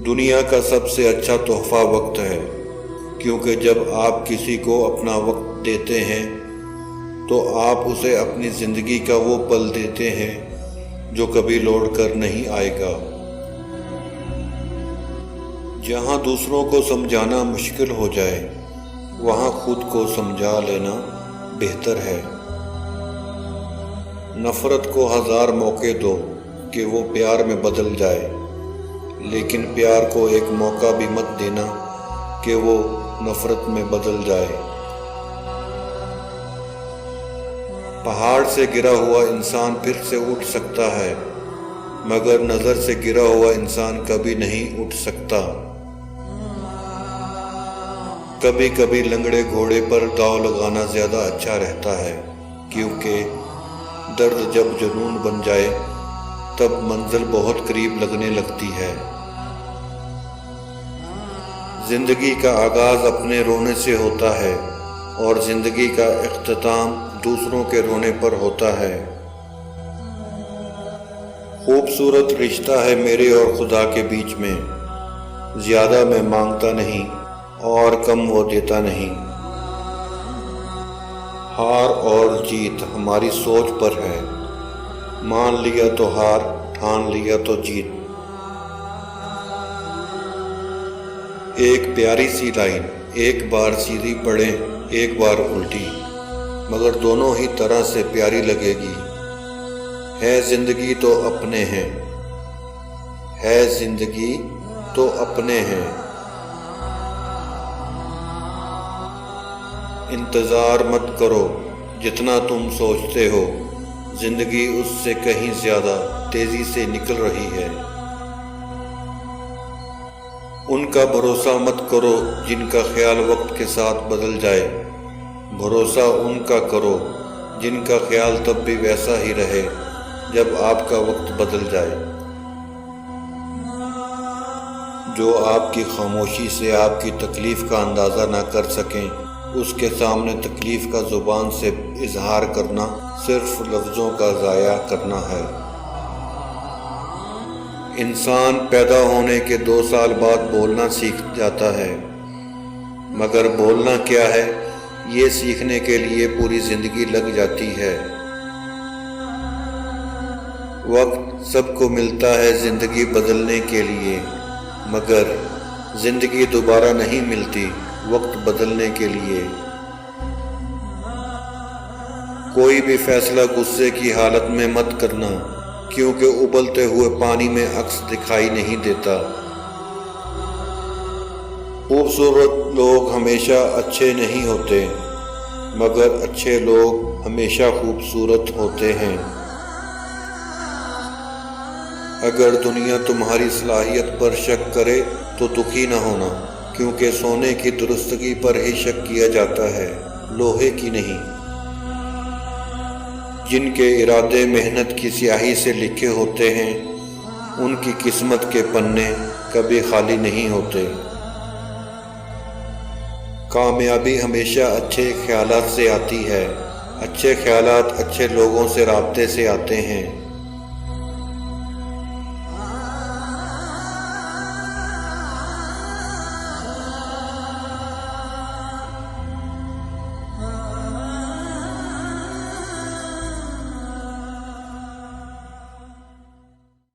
دنیا کا سب سے اچھا تحفہ وقت ہے، کیونکہ جب آپ کسی کو اپنا وقت دیتے ہیں تو آپ اسے اپنی زندگی کا وہ پل دیتے ہیں جو کبھی لوٹ کر نہیں آئے گا۔ جہاں دوسروں کو سمجھانا مشکل ہو جائے وہاں خود کو سمجھا لینا بہتر ہے۔ نفرت کو 1000 موقع دو کہ وہ پیار میں بدل جائے، لیکن پیار کو ایک موقع بھی مت دینا کہ وہ نفرت میں بدل جائے۔ پہاڑ سے گرا ہوا انسان پھر سے اٹھ سکتا ہے، مگر نظر سے گرا ہوا انسان کبھی نہیں اٹھ سکتا۔ کبھی کبھی لنگڑے گھوڑے پر داؤ لگانا زیادہ اچھا رہتا ہے، کیونکہ درد جب جنون بن جائے تب منزل بہت قریب لگنے لگتی ہے۔ زندگی کا آغاز اپنے رونے سے ہوتا ہے اور زندگی کا اختتام دوسروں کے رونے پر ہوتا ہے۔ خوبصورت رشتہ ہے میرے اور خدا کے بیچ میں، زیادہ میں مانگتا نہیں اور کم وہ دیتا نہیں۔ ہار اور جیت ہماری سوچ پر ہے، مان لیا تو ہار، ٹھان لیا تو جیت۔ ایک پیاری سی لائن، ایک بار سیدھی پڑھیں ایک بار الٹی، مگر دونوں ہی طرح سے پیاری لگے گی۔ ہے زندگی تو اپنے ہیں، ہے زندگی تو اپنے ہیں۔ انتظار مت کرو جتنا تم سوچتے ہو، زندگی اس سے کہیں زیادہ تیزی سے نکل رہی ہے۔ ان کا بھروسہ مت کرو جن کا خیال وقت کے ساتھ بدل جائے، بھروسہ ان کا کرو جن کا خیال تب بھی ویسا ہی رہے جب آپ کا وقت بدل جائے۔ جو آپ کی خاموشی سے آپ کی تکلیف کا اندازہ نہ کر سکیں، اس کے سامنے تکلیف کا زبان سے اظہار کرنا صرف لفظوں کا ضائع کرنا ہے۔ انسان پیدا ہونے کے 2 سال بعد بولنا سیکھ جاتا ہے، مگر بولنا کیا ہے یہ سیکھنے کے لیے پوری زندگی لگ جاتی ہے۔ وقت سب کو ملتا ہے زندگی بدلنے کے لیے، مگر زندگی دوبارہ نہیں ملتی وقت بدلنے کے لیے۔ کوئی بھی فیصلہ غصے کی حالت میں مت کرنا، کیونکہ ابلتے ہوئے پانی میں عکس دکھائی نہیں دیتا۔ خوبصورت لوگ ہمیشہ اچھے نہیں ہوتے، مگر اچھے لوگ ہمیشہ خوبصورت ہوتے ہیں۔ اگر دنیا تمہاری صلاحیت پر شک کرے تو دکھی نہ ہونا، کیونکہ سونے کی درستگی پر ہی شک کیا جاتا ہے، لوہے کی نہیں۔ جن کے ارادے محنت کی سیاہی سے لکھے ہوتے ہیں ان کی قسمت کے پنے کبھی خالی نہیں ہوتے۔ کامیابی ہمیشہ اچھے خیالات سے آتی ہے، اچھے خیالات اچھے لوگوں سے رابطے سے آتے ہیں۔